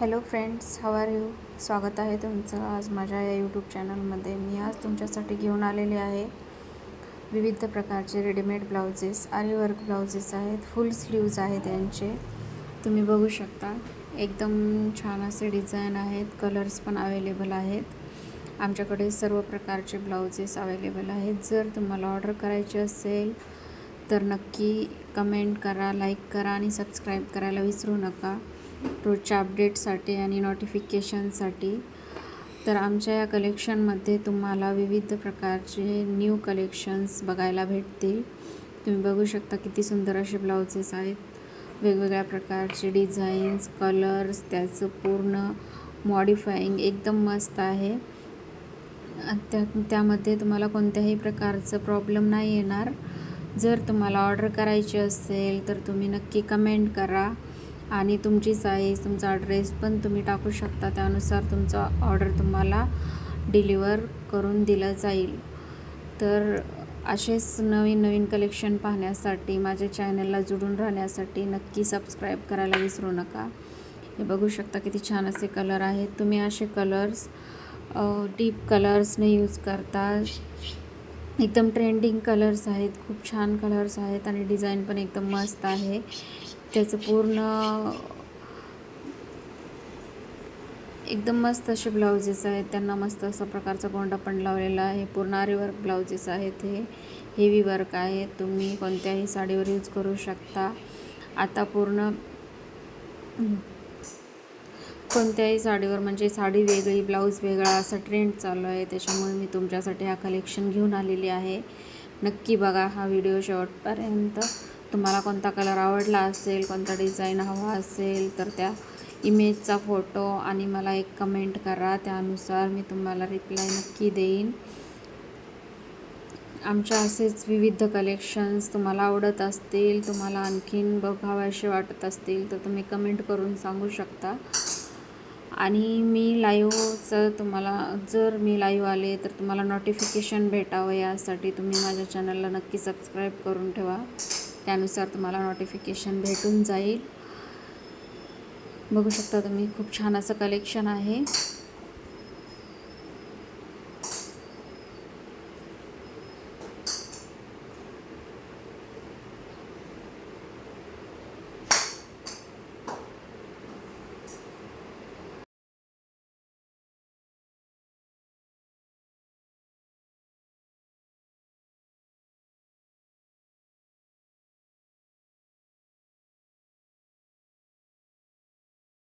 Hello friends, how are you. स्वागत आहे तुमचं आज माझ्या या यूट्यूब चॅनलमध्ये. मी आज तुमच्यासाठी घेऊन आलेले आहे विविध प्रकारचे रेडीमेड ब्लाउजेस. आरी वर्क ब्लाउजेस आहेत, फुल स्लीव्ज आहेत यांचे. तुम्ही बघू शकता, एकदम छान असे डिझाईन आहेत, कलर्स पण अवेलेबल आहेत. आमच्याकडे सर्व प्रकारचे ब्लाउजेस अवेलेबल आहेत. जर तुम्हाला ऑर्डर करायची असेल तर नक्की कमेंट करा, लाईक करा आणि सबस्क्राईब करायला विसरू नका रोजच्या अपडेटसाठी आणि नोटिफिकेशनसाठी. तर आमच्या या कलेक्शनमध्ये तुम्हाला विविध प्रकारचे न्यू कलेक्शन्स बघायला भेटतील. तुम्ही बघू शकता किती सुंदर असे ब्लाउजेस आहेत, वेगवेगळ्या प्रकारचे डिझाईन्स, कलर्स, त्याचं पूर्ण मॉडिफाईंग एकदम मस्त आहे. त्यामध्ये तुम्हाला कोणत्याही प्रकारचं प्रॉब्लेम नाही येणार. जर तुम्हाला ऑर्डर करायची असेल तर तुम्ही नक्की कमेंट करा आणि तुमची साईज, तुमचा ॲड्रेस पण तुम्ही टाकू शकता. त्यानुसार तुमचा ऑर्डर तुम्हाला डिलिव्हर करून दिलं जाईल. तर असेच नवीन नवीन कलेक्शन पाहण्यासाठी, माझ्या चॅनलला जुळून राहण्यासाठी नक्की सबस्क्राईब करायला विसरू नका. हे बघू शकता किती छान असे कलर आहेत. तुम्ही असे कलर्स डीप कलर्स नाही यूज करता, एकदम ट्रेंडिंग कलर्स आहेत, खूप छान कलर्स आहेत आणि डिझाईन पण एकदम मस्त आहे. त्याचं पूर्ण एकदम मस्त असे ब्लाउजेस आहेत. त्यांना मस्त असा प्रकारचा गोंडा पण लावलेला आहे. पूर्ण आरी वर्क ब्लाउजेस आहेत. हे हेवी वर्क आहे. तुम्ही कोणत्याही साडीवर यूज करू शकता. आता पूर्ण कोणत्याही साडीवर, म्हणजे साडी वेगळी ब्लाऊज वेगळा असा ट्रेंड चालू आहे. त्याच्यामुळे मी तुमच्यासाठी हा कलेक्शन घेऊन आलेली आहे. नक्की बघा हा व्हिडिओ शेवटपर्यंत. तुम्हाला कोणता कलर आवडला असेल, कोणता डिझाईन हवा असेल तर त्या इमेजचा फोटो आणि मला एक कमेंट करा. त्यानुसार मी तुम्हाला रिप्लाय नक्की देईन. आमच्या असेच विविध कलेक्शन्स तुम्हाला आवडत असतील, तुम्हाला आणखीन बघावेसे वाटत असतील तर तुम्ही कमेंट करून सांगू शकता. आणि मी लाईव्हचं जर मी लाईव्ह आले तर तुम्हाला नोटिफिकेशन भेटावं यासाठी तुम्ही माझ्या चॅनलला नक्की सबस्क्राईब करून ठेवा. त्यानुसार तुम्हाला नोटिफिकेशन भेटून जाईल. बघू शकता तुम्ही, खूप छान असं कलेक्शन आहे.